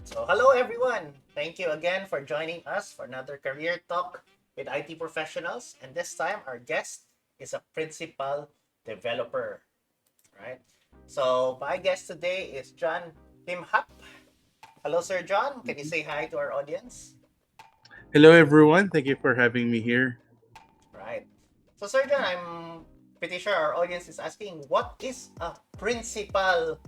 So, hello everyone. Thank you again for joining us for another career talk with IT professionals. And this time, our guest is a principal developer, right? So, my guest today is John Limjap. Hello, Sir John. Can you say hi to our audience? Hello, everyone. Thank you for having me here. Right. So, Sir John, I'm pretty sure our audience is asking, what is a principal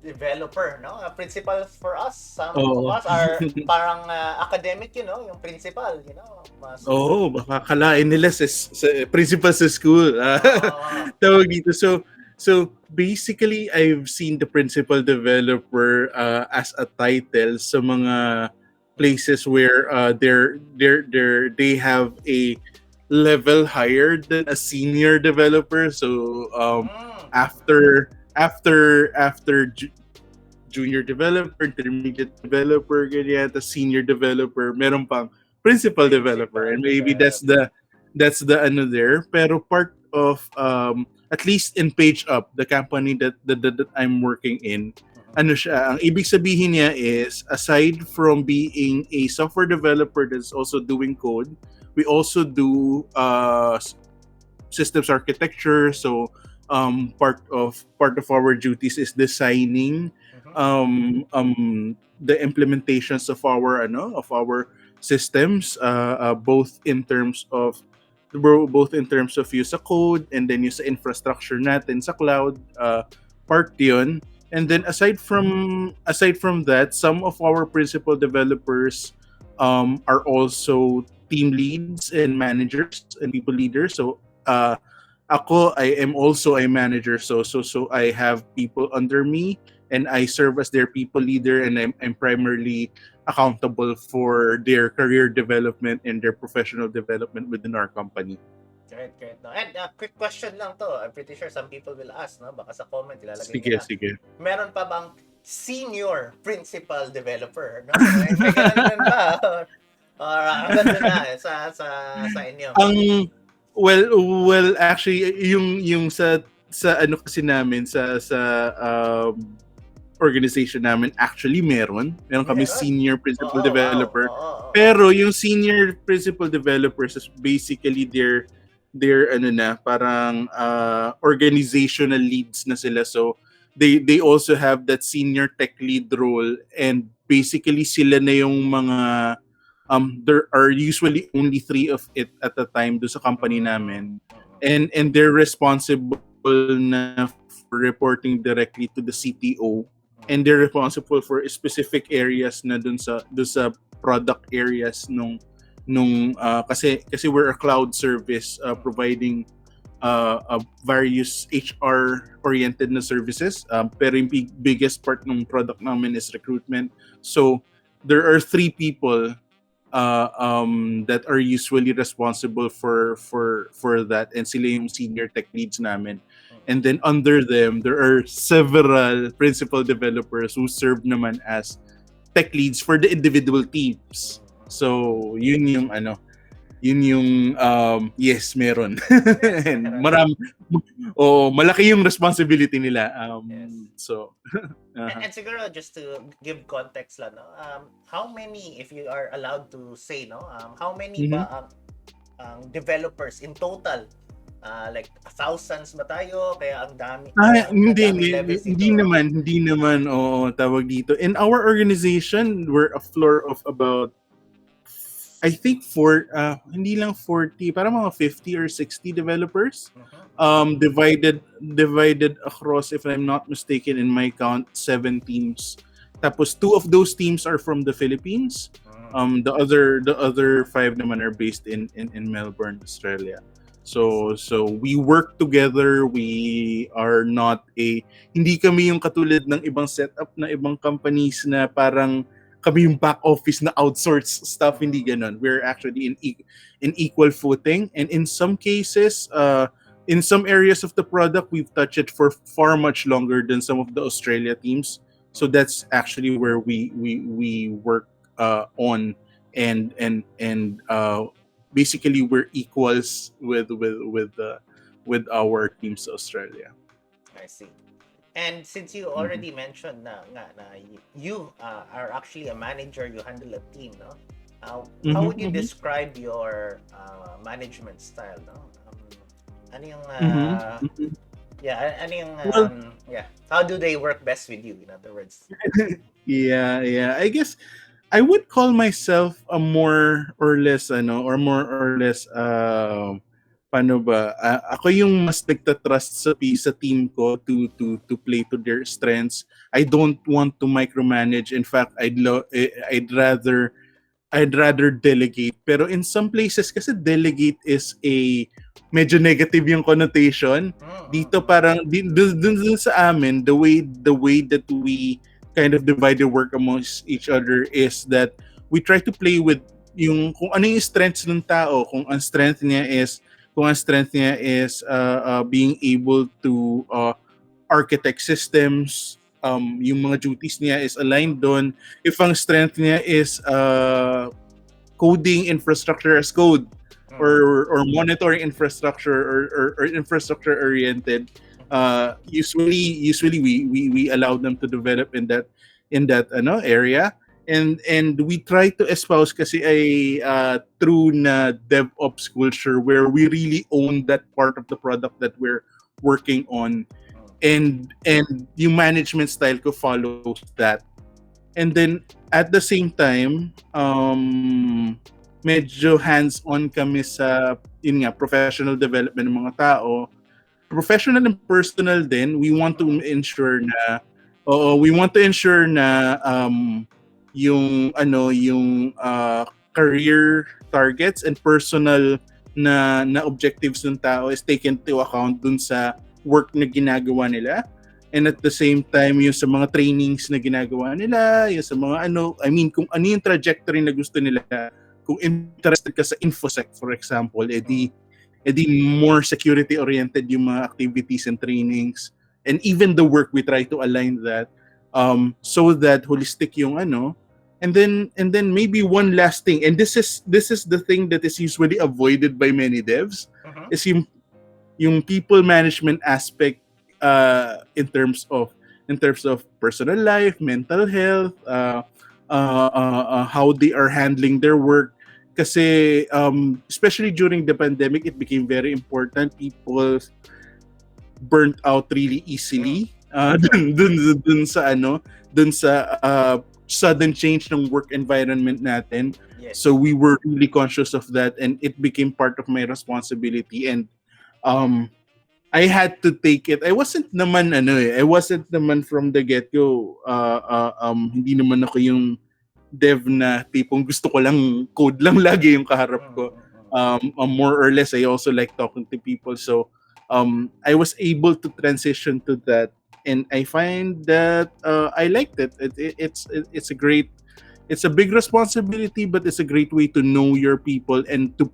developer, no? A principal for us, some of Oh, us are parang academic, yung principal, mas oh, baka kalain nila sa principal sa school. oh, Tawag dito. So basically, I've seen the principal developer as a title sa mga places where they have a level higher than a senior developer. So after junior developer, intermediate developer, ganyan, the senior developer, meron pang principal developer, principal and maybe developer. that's the ano there. Pero part of at least in PageUp, the company that I'm working in, Mhm. ano siya, ang ibig sabihin niya is aside from being a software developer that's also doing code, we also do systems architecture. So part of our duties is designing Mhm. the implementations of our systems, both in terms of use sa code and then use sa infrastructure natin sa cloud, part yun. And then aside from that, some of our principal developers are also team leads and managers and people leaders. So I am also a manager. So I have people under me, and I serve as their people leader, and I'm primarily accountable for their career development and their professional development within our company. Great, great. No? And quick question lang to. I'm pretty sure some people will ask, no? Baka sa comment ilalagay Sige, nila. sige. Meron pa bang senior principal developer, no? May ganun din ba? Or hanggang doon na sa inyo. Ang well well actually yung sa ano kasi namin um organization namin, actually meron kami Meron. senior principal Oo, wow. developer, Oo, oo. pero yung senior principal developers is basically their ano na parang organizational leads na sila. So they also have that senior tech lead role, and basically sila na yung mga there are usually only three of it at a time do sa company Mm, namin, mm, and they're responsible na for reporting directly to the CTO, mm. and they're responsible for specific areas na dun sa product areas nung kasi we're a cloud service providing various HR oriented na services, pero yung biggest part ng product namin is recruitment. So there are three people that are usually responsible for that, and sila yung senior tech leads namin. And then under them there are several principal developers who serve naman as tech leads for the individual teams. So yun yung yes, meron. Yes, And meron. malaki yung responsibility nila. Yes. So And uh siguro just to give context lang, no? How many, if you are allowed to say, no? How many mhm. ba ang developers in total? Like thousands ba tayo? Kaya ang Hindi, daming hindi, levels hindi dito. naman, hindi naman, oo, tawag dito. In our organization, we're a floor of about, I think, hindi lang 40, parang mga 50 or 60 developers. Mhm, Divided across, if I'm not mistaken, in my count, 7 teams. Tapos two of those teams are from the Philippines. mhm. The other five naman are based in Melbourne, Australia. I see. So we work together. We are not hindi kami yung katulad ng ibang setup na ibang companies na parang kami yung back office na outsource stuff. Hindi Mhm, ganun. We're actually in equal footing, and in some cases, in some areas of the product, we've touched it for far much longer than some of the Australia teams. So mhm. that's actually where we work on, and basically we're equals with our teams Australia. I see. And since you Mhm. already mentioned na you are actually a manager, you handle a team, no? How Mhm. would you Mhm. describe your management style, no? Ano yung Mhm. Mhm. ano yung Well, yeah, how do they work best with you, in other words? yeah, yeah. I guess I would call myself a more or less more or less paano ba? Ako yung mas nagtatrust sa team ko to play to their strengths. I don't want to micromanage. In fact, I'd rather delegate. Pero in some places kasi delegate is a medyo negative yung connotation. Mm, mm, Dito mm. parang dun sa amin, the way that we kind of divide the work amongst each other is that we try to play with yung kung ano yung strengths ng tao, kung ang strength niya is being able to architect systems, yung mga duties niya is aligned doon. If ang strength niya is coding infrastructure as code, Mm, or monitoring infrastructure, or infrastructure oriented, usually we allow them to develop in that area, and we try to espouse kasi a true na DevOps culture where we really own that part of the product that we're working on, mm. and yung management style ko follows that. And then at the same time, medyo hands-on kami sa yun nga professional development ng mga tao. Professional and personal din, we want to ensure na yung career targets and personal na objectives ng tao is taken into account dun sa work na ginagawa nila, and at the same time yung sa mga trainings na ginagawa nila, yung sa mga I mean kung ano yung trajectory na gusto nila. Kung interested ka sa infosec for example, edi more security oriented yung mga activities and trainings, and even the work we try to align that, so that holistic yung and then maybe one last thing, and this is the thing that is usually avoided by many devs, Mhm. is yung people management aspect, in terms of personal life, mental health, how they are handling their work. Kasi especially during the pandemic, it became very important. People burnt out really Mm. easily. Dun sa sudden change ng work environment natin. Yes. So we were really conscious of that, and it became part of my responsibility, and um I had to take it. I wasn't naman from the get-go. Hindi naman ako yung dev na tipong gusto ko lang code lang lagi yung kaharap Mm, ko. mm, mm. More or less, I also like talking to people. So, I was able to transition to that, and I find that I liked it. It's a great, it's a big responsibility, but it's a great way to know your people and to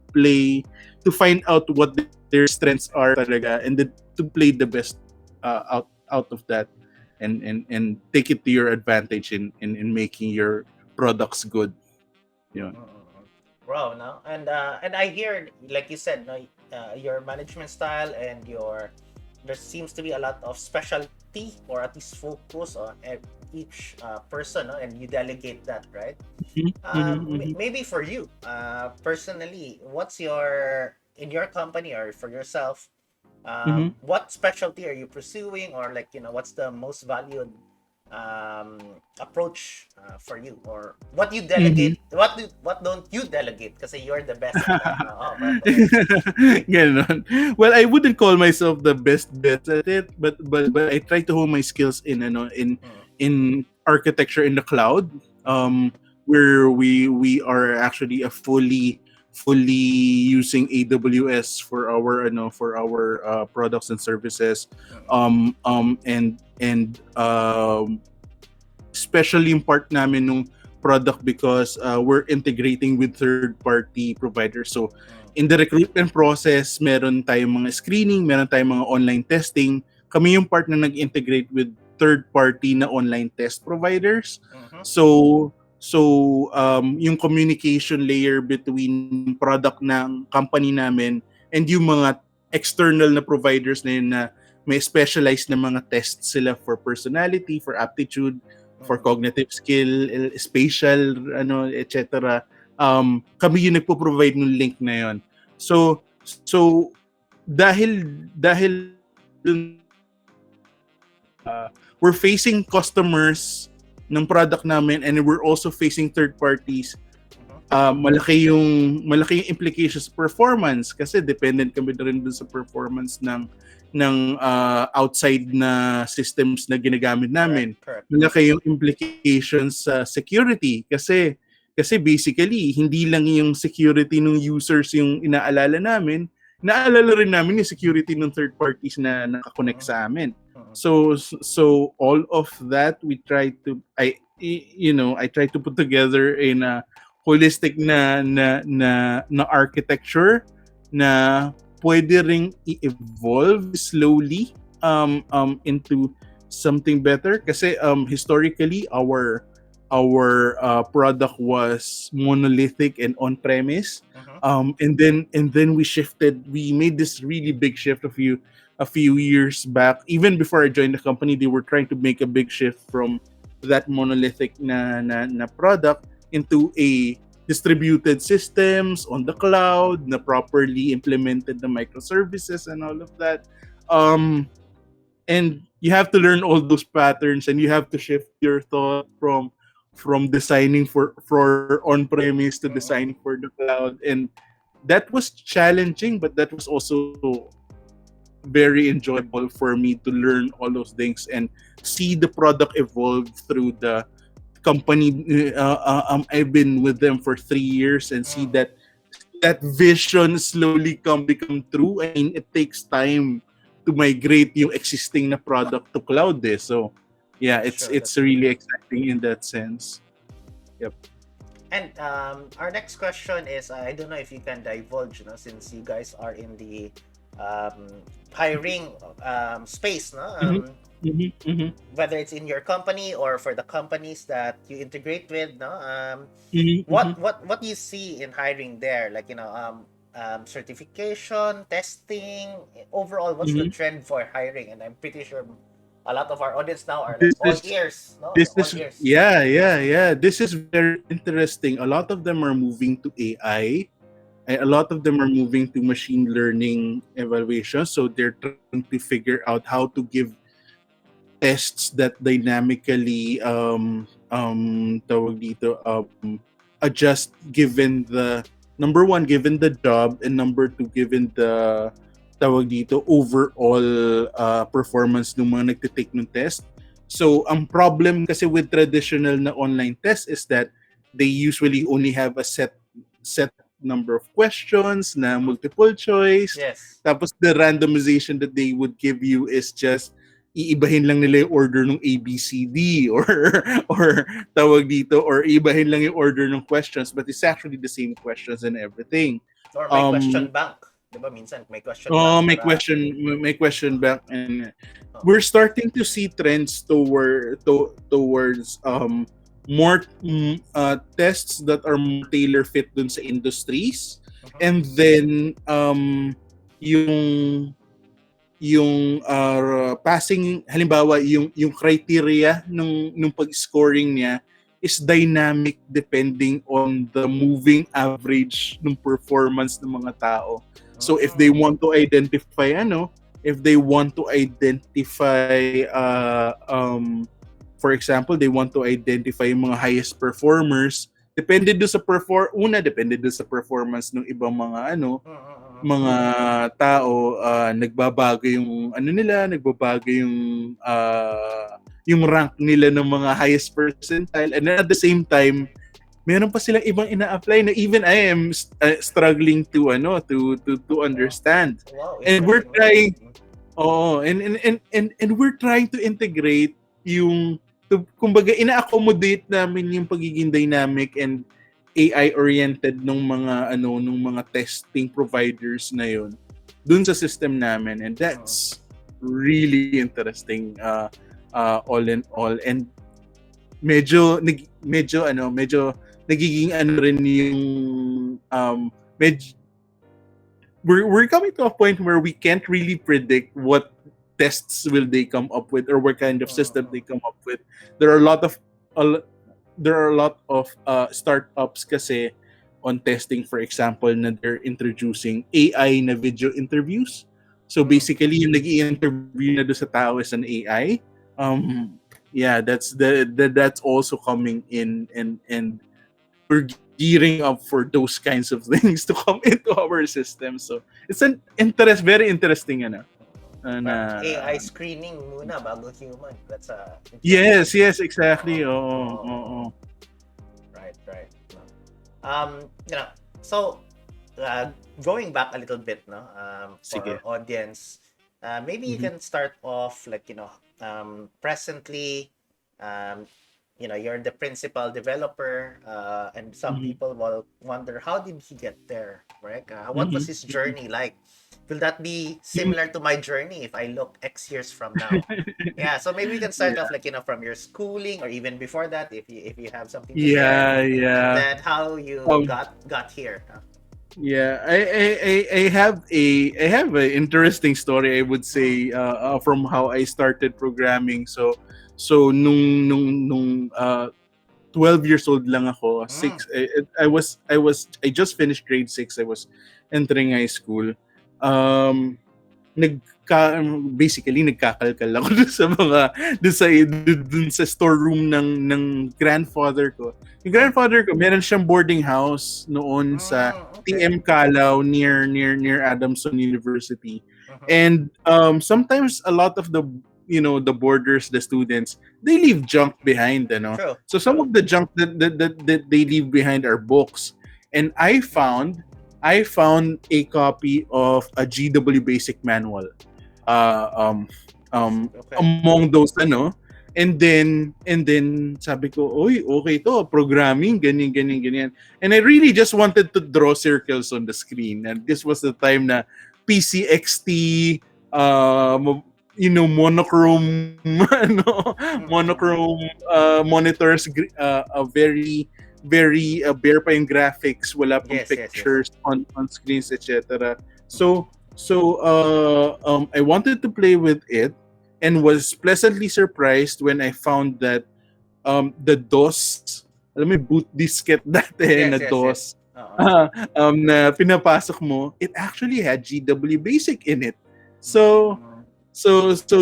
find out what their strengths are talaga, and then to play the best out of that, and take it to your advantage in making your products good. Yun. Mm, mm, mm. Wow, no, and I hear, like you said, no, your management style and your there seems to be a lot of specialty or at least focus on each person, no? And you delegate that, right? Mhm, mhm, mhm, Maybe for you, personally, what's your in your company or for yourself? mhm, What specialty are you pursuing, or like what's the most valued um, approach for you, or what you mhm. delegate? What don't you delegate? Because you're the best at that. No? Oh, parang ganun. Ganon. Well, I wouldn't call myself the best at it, but I try to hone my skills Mm, in architecture in the cloud, mm, where we are actually a fully using AWS for our products and services, mm, and especially yung part namin nung product, because we're integrating with third-party providers. So, mm, in the recruitment process, meron tayong mga screening, meron tayong mga online testing. Kami yung part na nag-integrate with third-party na online test providers. mm, So, yung communication layer between product ng company namin and yung mga external na providers na yun na may specialized na mga tests sila for personality, for aptitude, for cognitive skill, spatial, etc. Kami yung nagpo-provide ng link na yon. So dahil dun, we're facing customers ng product namin, and we're also facing third parties. Malaki yung implications sa performance, kasi dependent kami na rin dun sa performance ng outside na systems na ginagamit namin. Correct. Malaki yung implications sa security, kasi basically hindi lang yung security ng users yung inaalala namin, naalala rin namin yung security ng third parties na nakakonect sa amin. So all of that we try to I try to put together in a holistic na architecture na pwede ring i-evolve slowly into something better, kasi historically our product was monolithic and on-premise. And then we made this really big shift a few years back. Even before I joined the company, they were trying to make a big shift from that monolithic na product into a distributed systems on the cloud na properly implemented the microservices and all of that. And you have to learn all those patterns, and you have to shift your thought from designing for on-premise to designing for the cloud. And that was challenging, but that was also very enjoyable for me to learn all those things and see the product evolve through the company. I've been with them for 3 years and see that vision slowly become true. I mean, it takes time to migrate yung existing na product to cloud. So yeah, it's really exciting in that sense. Yep. And our next question is, I don't know if you can divulge, since you guys are in the hiring space, whether it's in your company or for the companies that you integrate with, what do you see in hiring there? Like, certification, testing, overall, what's the trend for hiring? And I'm pretty sure a lot of our audience now are like all ears. Yeah. This is very interesting. A lot of them are moving to AI. A lot of them are moving to machine learning evaluation. So they're trying to figure out how to give tests that dynamically adjust given the number one, given the job, and number two, given the overall performance ng mga nagtitake ng test. So ang problem kasi with traditional na online test is that they usually only have a set number of questions na multiple choice. Yes. Tapos the randomization that they would give you is just iibahin lang nila yung order ng ABCD or or iibahin lang yung order ng questions, but it's actually the same questions and everything. Or may question bank. Diba minsan may question bank. May question bank, and we're starting to see trends towards more tests that are more tailor fit dun sa industries. And then yung passing, halimbawa yung criteria nung pag-scoring niya is dynamic depending on the moving average ng performance ng mga tao. So if they want to identify for example, they want to identify yung mga highest performers, depende do sa performance ng ibang mga mga tao, nagbabago yung yung rank nila ng mga highest percentile, and then at the same time meron pa silang ibang ina-apply na even I am struggling to understand. Wow, and we're trying and we're trying to integrate kumbaga ina-accommodate namin yung pagiging dynamic and AI-oriented nung mga testing providers na yun dun sa system namin, and that's really interesting all in all. And medyo nagiging rin yung we're coming to a point where we can't really predict what tests will they come up with, or what kind of system they come up with. There are a, there are a lot of startups kasi on testing, for example, na they're introducing AI na video interviews. So basically, yung nag-i-interview na doon sa tao is an AI. Yeah, that's also coming in, and we're gearing up for those kinds of things to come into our system. So it's an very interesting AI screening muna bago human. That's a yes, exactly. Oh. Right. So going back a little bit, no, for Sige. our audience, maybe you can start off presently, you're the principal developer, and some people will wonder, how did he get there, right? What was his journey like? Will that be similar to my journey if I look X years from now? Yeah, so maybe we can start off from your schooling, or even before that, if you have something to share. And then how you got here. Yeah, I have an interesting story, I would say, from how I started programming. So nung 12 years old lang ako, I just finished grade 6. I was entering high school. Basically nagkakalkal ako dun sa storeroom ng grandfather ko. Yung grandfather ko, meron siyang boarding house noon sa TM Calao near Adamson University. And sometimes a lot of the boarders, the students, they leave junk behind, True. So some of the junk that they leave behind are books. And I found a copy of a GW Basic Manual among those, and then sabi ko, oy, okay to, programming, ganyan. And I really just wanted to draw circles on the screen. And this was the time na PCXT, monochrome monitors, very bare pa yung graphics, wala pang pictures on screens, etc. So I wanted to play with it, and was pleasantly surprised when I found that the DOS, alam mo, boot diskette dati na DOS, na pinapasok mo, it actually had GW Basic in it. So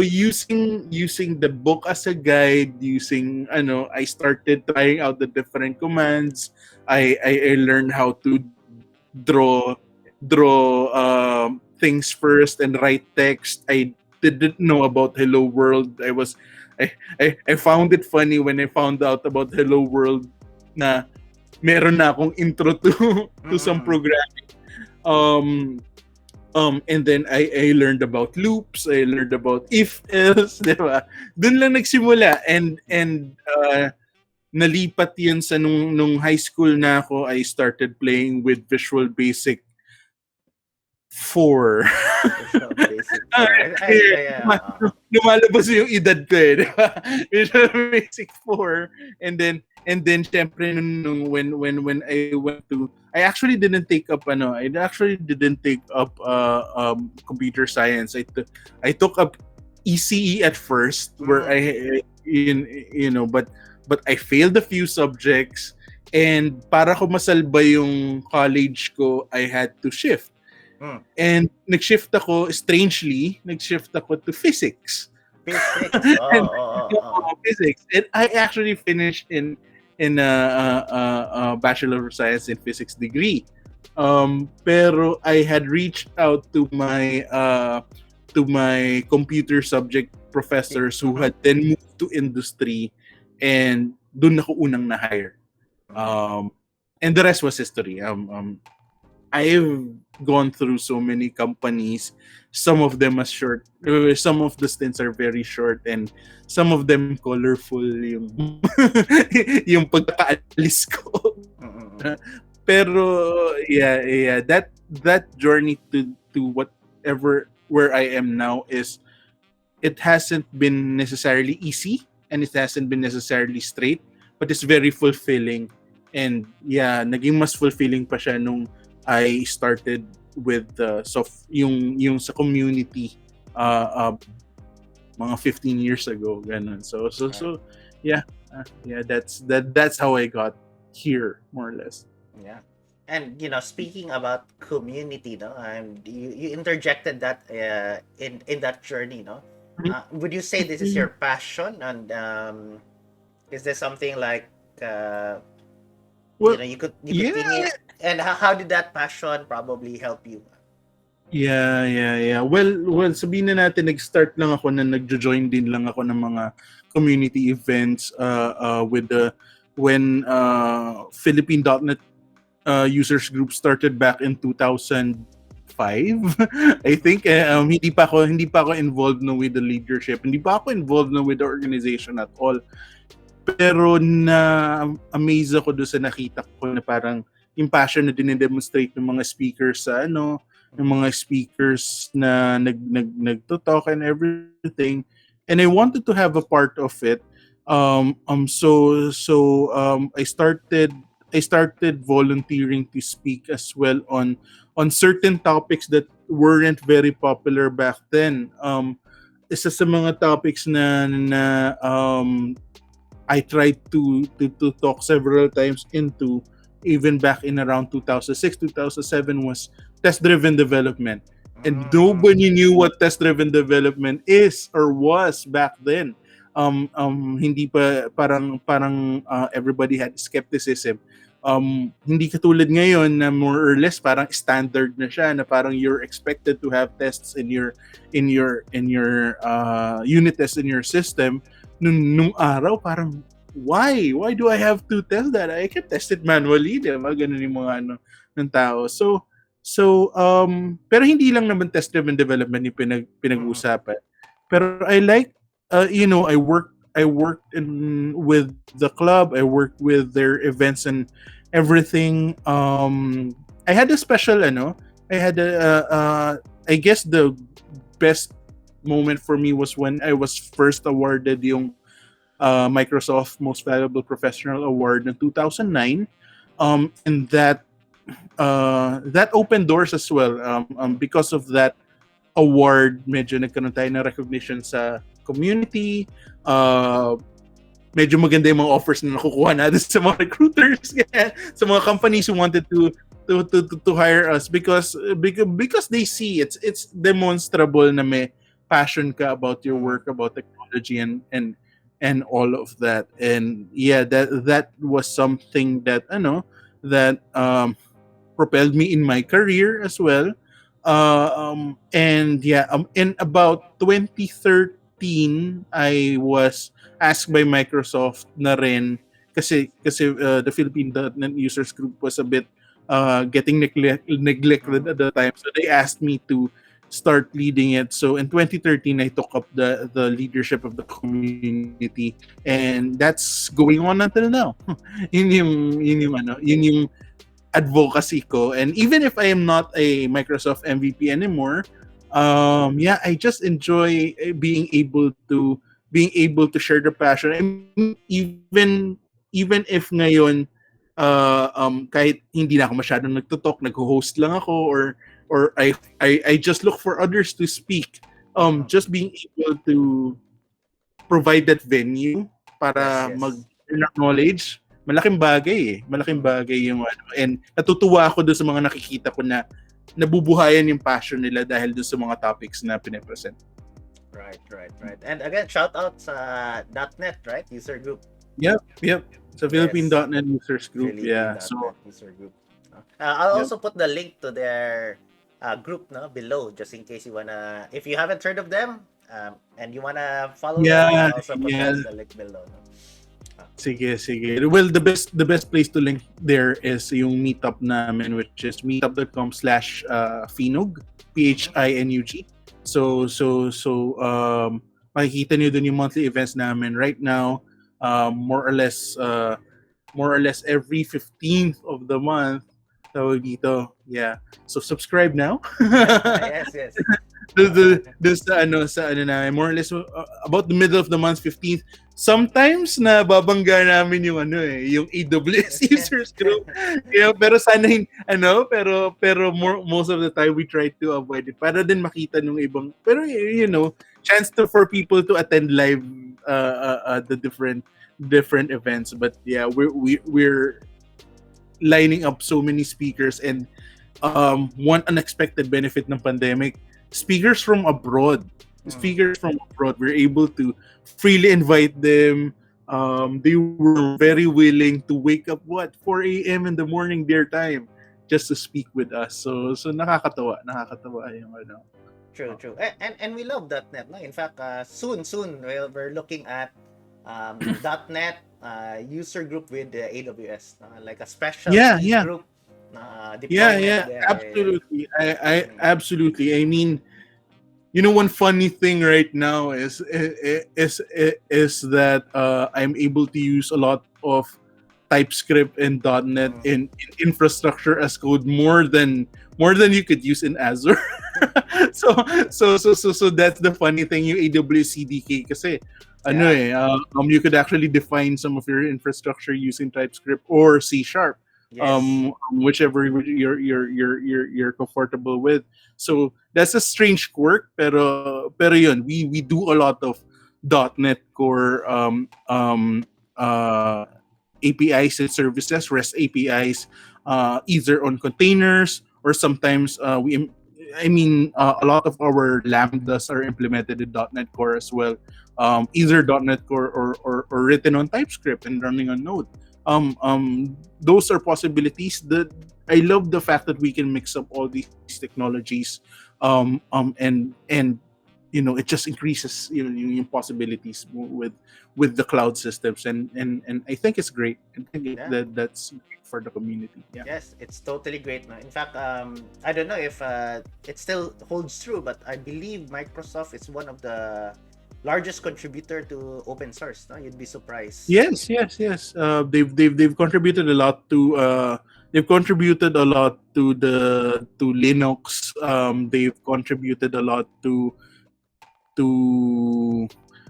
using the book as a guide, I started trying out the different commands. I learned how to draw things first and write text. I didn't know about Hello World. I found it funny when I found out about Hello World na meron na akong intro to some programming. And then I learned about loops, I learned about if-else, di ba? Doon lang nagsimula, and nalipat yun sa nung high school na ako. I started playing with Visual Basic 4. Visual Basic 4. Lumalabas yung edad ko, diba? Visual Basic 4, and then syempre when I went to, I actually didn't take up computer science. I took up ECE at first, where but I failed a few subjects, and para ko masalba yung college ko, I had to shift. And nag-shift ako to physics. Physics. And I actually finished in a Bachelor of Science in Physics degree. Pero I had reached out to my computer subject professors who had then moved to industry, and doon ako unang na-hire. And the rest was history. I've gone through so many companies. Some of them are short. Some of the stints are very short, and some of them colorful yung yung pagkaalis ko. Pero yeah, that journey to where I am now it hasn't been necessarily easy, and it hasn't been necessarily straight, but it's very fulfilling. And yeah, naging mas fulfilling pa siya nung I started with yung sa community mga 15 years ago, ganun. Right. Yeah, yeah, that's how I got here, more or less. Yeah. And speaking about community, no, you interjected that in that journey, no. Would you say this is your passion, and is there something like uh, Well, you could yeah, think it, and how did that passion probably help you? yeah. Well, sabihin na natin, nag-start lang ako na nagjo-join din lang ako ng mga community events with the when Philippine .NET Users Group started back in 2005. I think hindi pa ako involved no with the leadership. Hindi pa ako involved no with the organization at all. Pero na-amaze ako doon sa nakita ko na parang yung passion na dine-demonstrate ng mga speakers sa ng mga speakers na nagto-talk and everything, and I wanted to have a part of it. I started volunteering to speak as well on certain topics that weren't very popular back then. Isa sa mga topics na I tried to talk several times into, even back in around 2006, 2007, was test-driven development. And nobody knew what test-driven development is or was back then. Hindi pa parang everybody had skepticism. Hindi katulad ngayon na more or less parang standard na siya, na parang you're expected to have tests in your unit tests in your system. Nung araw, parang, why do I have to test that? I can test it manually, di ba? Ganun yung mga ng tao. Pero hindi lang naman test-driven development yung pinag-uusapan. Pero I like, I worked with the club. I worked with their events and everything. I had a special, I guess the best moment for me was when I was first awarded yung Microsoft Most Valuable Professional Award in 2009. And that opened doors as well. Because of that award, medyo nagkaroon tayo ng recognition sa community. Medyo maganda yung mga offers na nakukuha natin sa mga recruiters, sa mga companies who wanted to hire us because they see it's demonstrable na may passion ka about your work, about technology and all of that. And yeah, that was something that propelled me in my career as well. And yeah, in about 2013, I was asked by Microsoft na rin, kasi the Philippine .NET Users Group was a bit getting neglected at the time, so they asked me to start leading it. So in 2013, I took up the leadership of the community, and that's going on until now. yun yung advocacy ko. And even if I am not a Microsoft MVP anymore, I just enjoy being able to share the passion. I mean, even if ngayon kahit hindi na ako masyadong nagtutok, nag-host lang ako, or I just look for others to speak. Just being able to provide that venue para mag-share knowledge, malaking bagay yung and natutuwa ako doon sa mga nakikita ko na nabubuhayan yung passion nila dahil doon sa mga topics na pinapresent. Right. And again, shout out sa .NET, right? User Group. Yep. So Philippine .NET Users Group, Philippine .NET User Group. I'll also put the link to their group below, just in case if you haven't heard of them, and you wanna follow them, I'll also put the link below. Sige. Well, the best place to link there is yung meetup namin, which is meetup.com/PHINUG, PHINUG. So makikita niyo dun yung monthly events namin right now. More or less every 15th of the month. Tawag dito. Yeah. So subscribe now. Yes. sa more or less about the middle of the month, 15th. Sometimes na babangga namin yung yung AWS Users Group. Yeah, pero sana most of the time we try to avoid it para din makita nung ibang, pero chance for people to attend live the different events. But yeah, we're lining up so many speakers, and one unexpected benefit ng pandemic, speakers from abroad. Speakers from abroad, we're able to freely invite them. They were very willing to wake up 4 a.m. in the morning their time just to speak with us. So nakakatawa yung ano. True. And we love .NET. No? In fact, soon, we're looking at .NET user group with AWS. Like a special group. Deployment there. Absolutely. I absolutely. I mean, you know, one funny thing right now is that I'm able to use a lot of TypeScript and .NET in infrastructure as code more than you could use in Azure. so that's the funny thing, yung AWS CDK kasi you could actually define some of your infrastructure using TypeScript or C#. Yes. Whichever you're comfortable with. So that's a strange quirk, pero yun, we do a lot of .NET Core APIs and services, REST APIs, either on containers or sometimes a lot of our lambdas are implemented in .NET Core as well, either .NET Core or written on TypeScript and running on Node. Those are possibilities. That I love the fact that we can mix up all these technologies, and you know, it just increases yung possibilities with the cloud systems, and I think it's great. I think that's great for the community. Yeah. Yes, it's totally great. No? In fact, I don't know if it still holds true, but I believe Microsoft is one of the largest contributor to open source. No, you'd be surprised. Yes. They've contributed a lot to. They've contributed a lot to Linux. They've contributed a lot to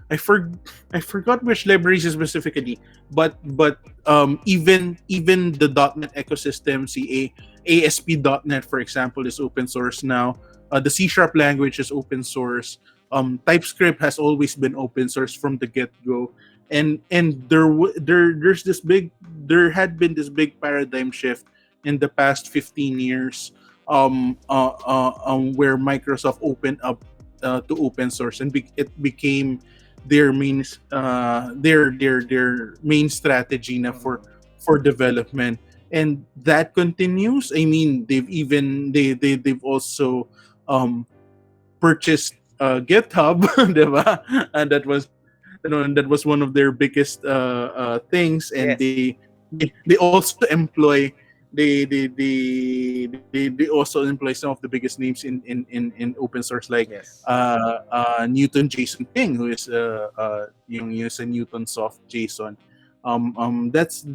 I forgot which libraries specifically, but even the .NET ecosystem, ASP.NET, for example, is open source now. The C# language is open source. TypeScript has always been open source from the get-go, and there had been this big paradigm shift in the past 15 years, where Microsoft opened up to open source, and it became their main main strategy na for development, and that continues. I mean, they've also purchased GitHub, diba? And that was one of their biggest things, and Yes. they also employ they also employ some of the biggest names in open source, like Yes. Newton Jason Ping, who is yung use a Newton Soft JSON. That's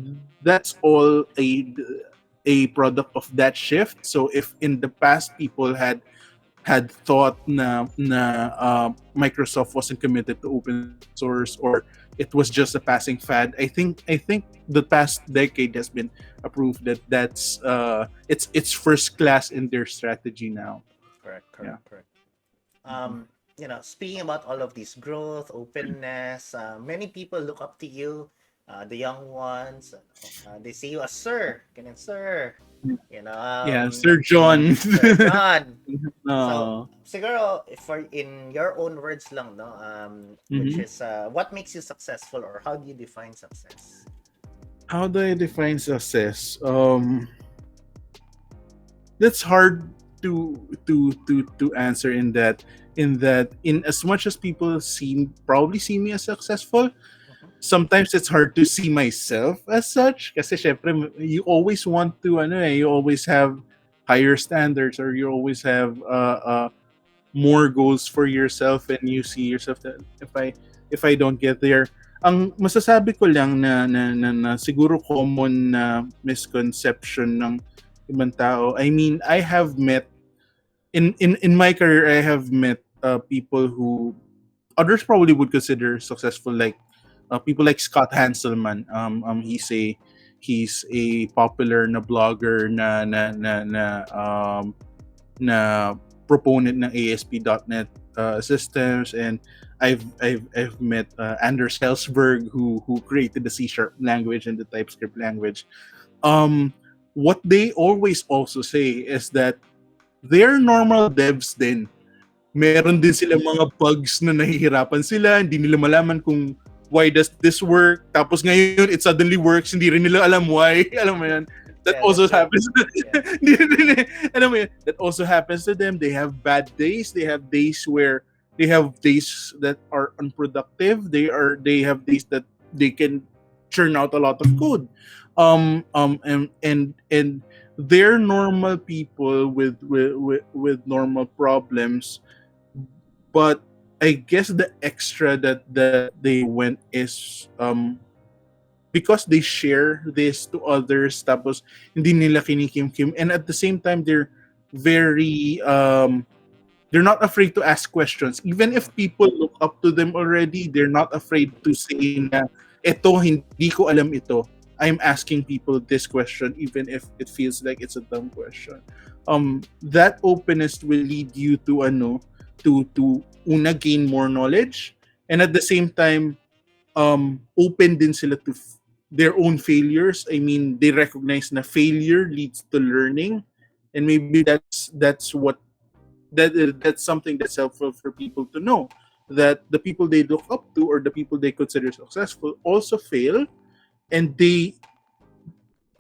all a product of that shift. So if in the past people had thought na Microsoft wasn't committed to open source, or it was just a passing fad, I think the past decade has been approved that that's it's first class in their strategy now. Correct. You know, speaking about all of this growth, openness, many people look up to you, the young ones. They see you as sir, ganun, sir. You know, Sir John. Sir John. No. So, siguro, for in your own words lang, no, which is, what makes you successful, or how do you define success? How do I define success? That's hard to answer in as much as people probably see me as successful, sometimes it's hard to see myself as such, kasi syempre you always want to you always have higher standards, or you always have more goals for yourself, and you see yourself that if I don't get there, ang masasabi ko lang na siguro common na misconception ng ibang tao. I mean, I have met in my career, I have met people who others probably would consider successful, like people like Scott Hanselman. He's a popular na blogger na proponent ng ASP.NET systems, and I've met Anders Helsberg, who created the C# language and the TypeScript language. Um, what they always also say is that they're normal devs din. Meron din sila mga bugs na nahihirapan sila, hindi nila malaman kung why does this work, tapos ngayon it suddenly works, hindi rin nila alam why. Alam mo yan, that Yeah, also that's right. happens. Yeah. Hindi rin- alam mo yan, that also happens to them. They have bad days, they have days where they have days that are unproductive, they have days that they can churn out a lot of code. And they're normal people with normal problems, but I guess the extra that they went is because they share this to others, tapos hindi nila kinikimkim, and at the same time very they're not afraid to ask questions. Even if people look up to them already, they're not afraid to say na eto hindi ko alam ito. I'm asking people this question even if it feels like it's a dumb question. That openness will lead you to to una gain more knowledge, and at the same time open din sila to their own failures. I mean, they recognize na failure leads to learning, and maybe that's something that's helpful for people to know, that the people they look up to or the people they consider successful also fail, and they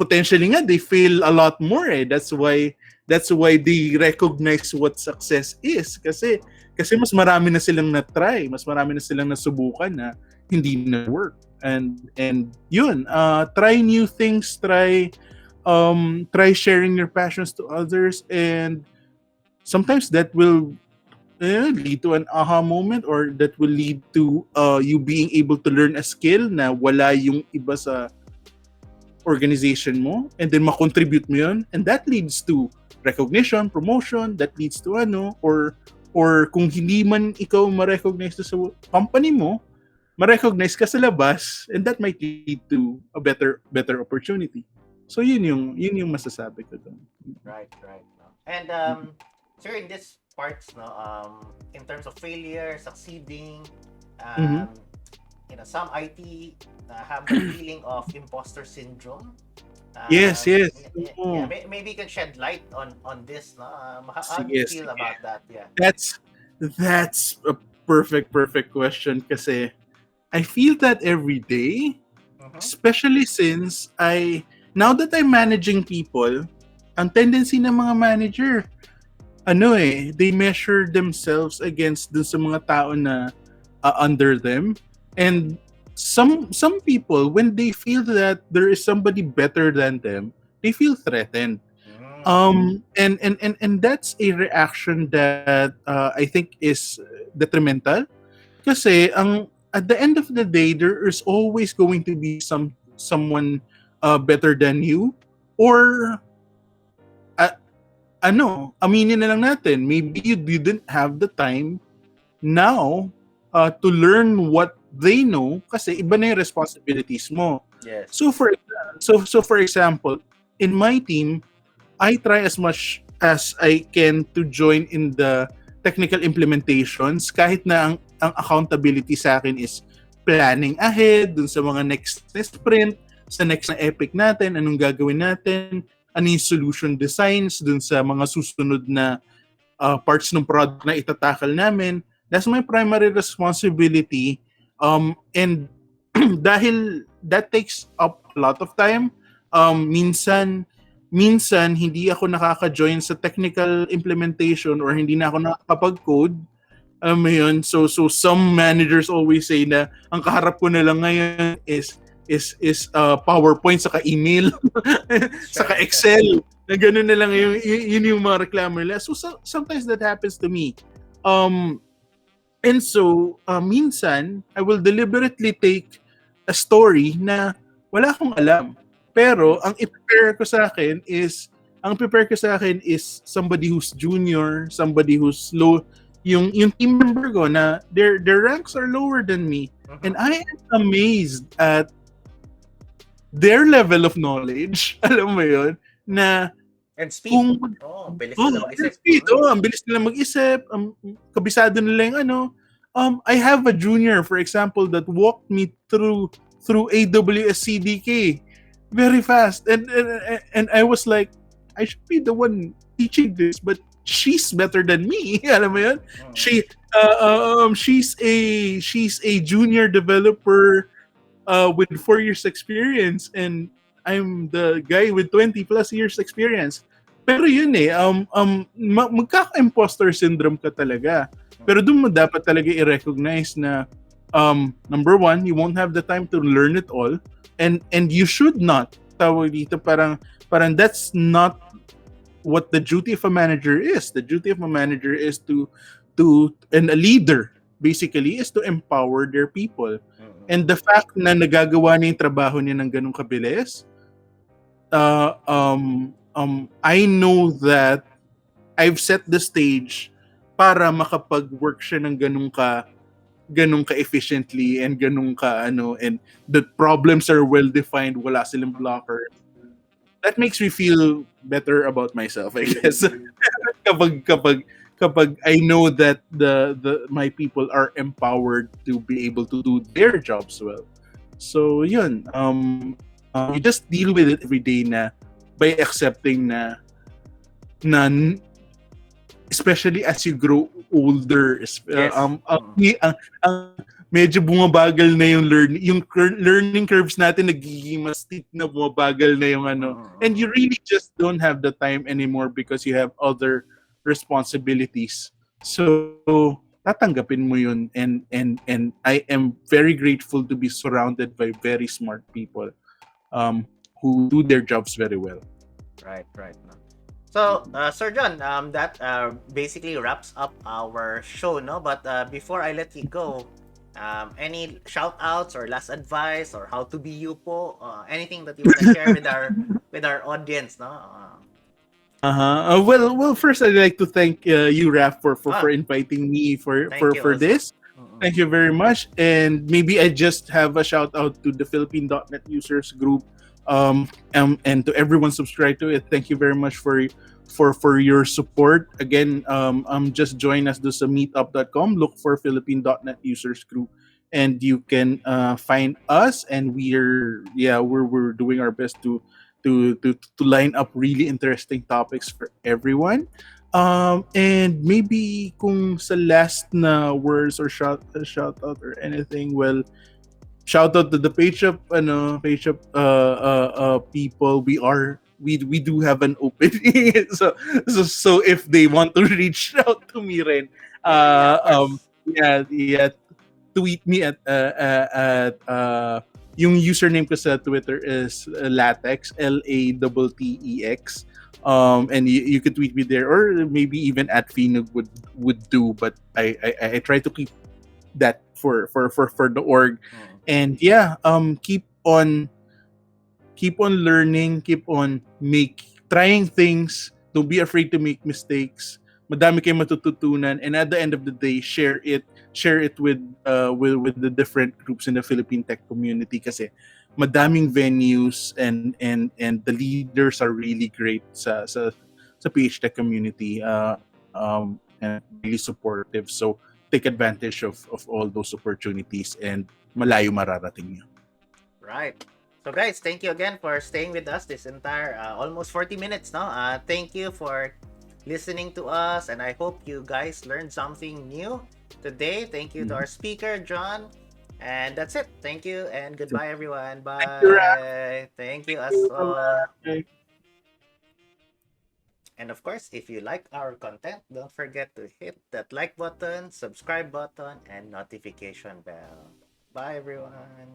potentially nga they fail a lot more. That's why they recognize what success is, kasi mas marami na silang na-try, mas marami na silang nasubukan na hindi na work. And yun, try new things, try sharing your passions to others, and sometimes that will lead to an aha moment, or that will lead to you being able to learn a skill na wala yung iba sa organization mo, and then makontribute mo yun, and that leads to recognition, promotion, that leads to or kung hindi man ikaw ma-recognize sa company mo, ma-recognize ka sa labas, and that might lead to a better opportunity. So yun yung masasabi ko doon. Right. No? And sir, in this parts, no, in terms of failure, succeeding, some IT have the feeling of imposter syndrome. Yes. Yeah, maybe you can shed light on this. No? How do you Yes. feel about that? Yeah. That's a perfect question, kasi I feel that every day, especially since now that I'm managing people, ang tendency ng mga manager, they measure themselves against dun sa mga tao na under them, and some people, when they feel that there is somebody better than them, they feel threatened. And that's a reaction that I think is detrimental, kasi at the end of the day, there is always going to be someone better than you, or aminin na lang natin, maybe you didn't have the time now to learn what they know, kasi iba na yung responsibilities mo. Yes. So for example, in my team, I try as much as I can to join in the technical implementations, kahit na ang accountability sa akin is planning ahead dun sa mga next sprint, sa next na epic natin, anong gagawin natin, ano yung solution designs dun sa mga susunod na parts ng product na itatakal namin. That's my primary responsibility. And dahil that takes up a lot of time, minsan hindi ako nakaka-join sa technical implementation, or hindi na ako nakakapag-code. Yun. So some managers always say na ang kaharap ko na lang ngayon is PowerPoint, saka email, saka Excel. Na gano'n na lang yun yung mga reklamo nila. So sometimes that happens to me. And so minsan I will deliberately take a story na wala akong alam. Pero ang i-prepare ko sa akin is somebody who's junior, somebody who's low, yung team member ko na their ranks are lower than me. And I am amazed at their level of knowledge. Alam mo yun, na And speed. Kung Oh, bilis oh, nila and mag-isip. speed, ang bilis nila mag-isip, kabisado nila yung ano. I have a junior, for example, that walked me through AWS CDK very fast, and I was like, I should be the one teaching this, but she's better than me. Alam mo yun? Mm-hmm. She's a junior developer with 4 years experience, and I'm the guy with 20 plus years experience. Pero yun magkaka-imposter syndrome ka talaga. Pero doon mo dapat talaga i-recognize na number one, you won't have the time to learn it all, and you should not. Tawag dito, parang that's not what the duty of a manager is. The duty of a manager is and a leader basically is to empower their people. And the fact na nagagawa niya yung trabaho niya ng ganun kabilis, I know that I've set the stage para makapag-work siya ng ganun ka efficiently and ganun ka and the problems are well defined, wala silang blocker. That makes me feel better about myself, I guess. kapag I know that the my people are empowered to be able to do their jobs well. So yun, you just deal with it every day na by accepting na especially as you grow older, Yes. medyo bumabagal na yung learning curves natin, nagiging mas steep na, bumabagal na yung and you really just don't have the time anymore because you have other responsibilities. So tatanggapin mo yun, and I am very grateful to be surrounded by very smart people who do their jobs very well. Right. No. So, Sir John, that basically wraps up our show, no? But before I let you go, any shout outs or last advice or how to be you po, anything that you want to share with our audience, no? Well, first I'd like to thank you, Raf, for inviting me Thank you for also. this. Thank you very much. And maybe I just have a shout out to the Philippine .NET Users Group, and to everyone subscribed to it. Thank you very much for your support. Again, just join us sa meetup.com. Look for Philippine .NET Users Group, and you can find us. And we're doing our best to line up really interesting topics for everyone. And maybe kung sa last na words or shout out or anything, well, shout out to the PageUp people. We do have an opening. so if they want to reach out to me rin, Of course. tweet me at yung username ko sa Twitter is Latex, LATTEX. And you could tweet me there, or maybe even at PHINUG would do, but I try to keep that for the org. And keep on learning, keep on trying things. Don't be afraid to make mistakes. Madami kayong matututunan, and at the end of the day, share it with the different groups in the Philippine tech community, kasi madaming venues, and the leaders are really great sa PH tech community, and really supportive. So take advantage of all those opportunities, and malayo mararating nyo. Right. So guys, thank you again for staying with us this entire almost 40 minutes now. Thank you for listening to us, and I hope you guys learned something new today. Thank you to our speaker, John. And that's it. Thank you and goodbye, everyone. Bye. Thank you as well. And of course, if you like our content, don't forget to hit that like button, subscribe button, and notification bell. Bye, everyone.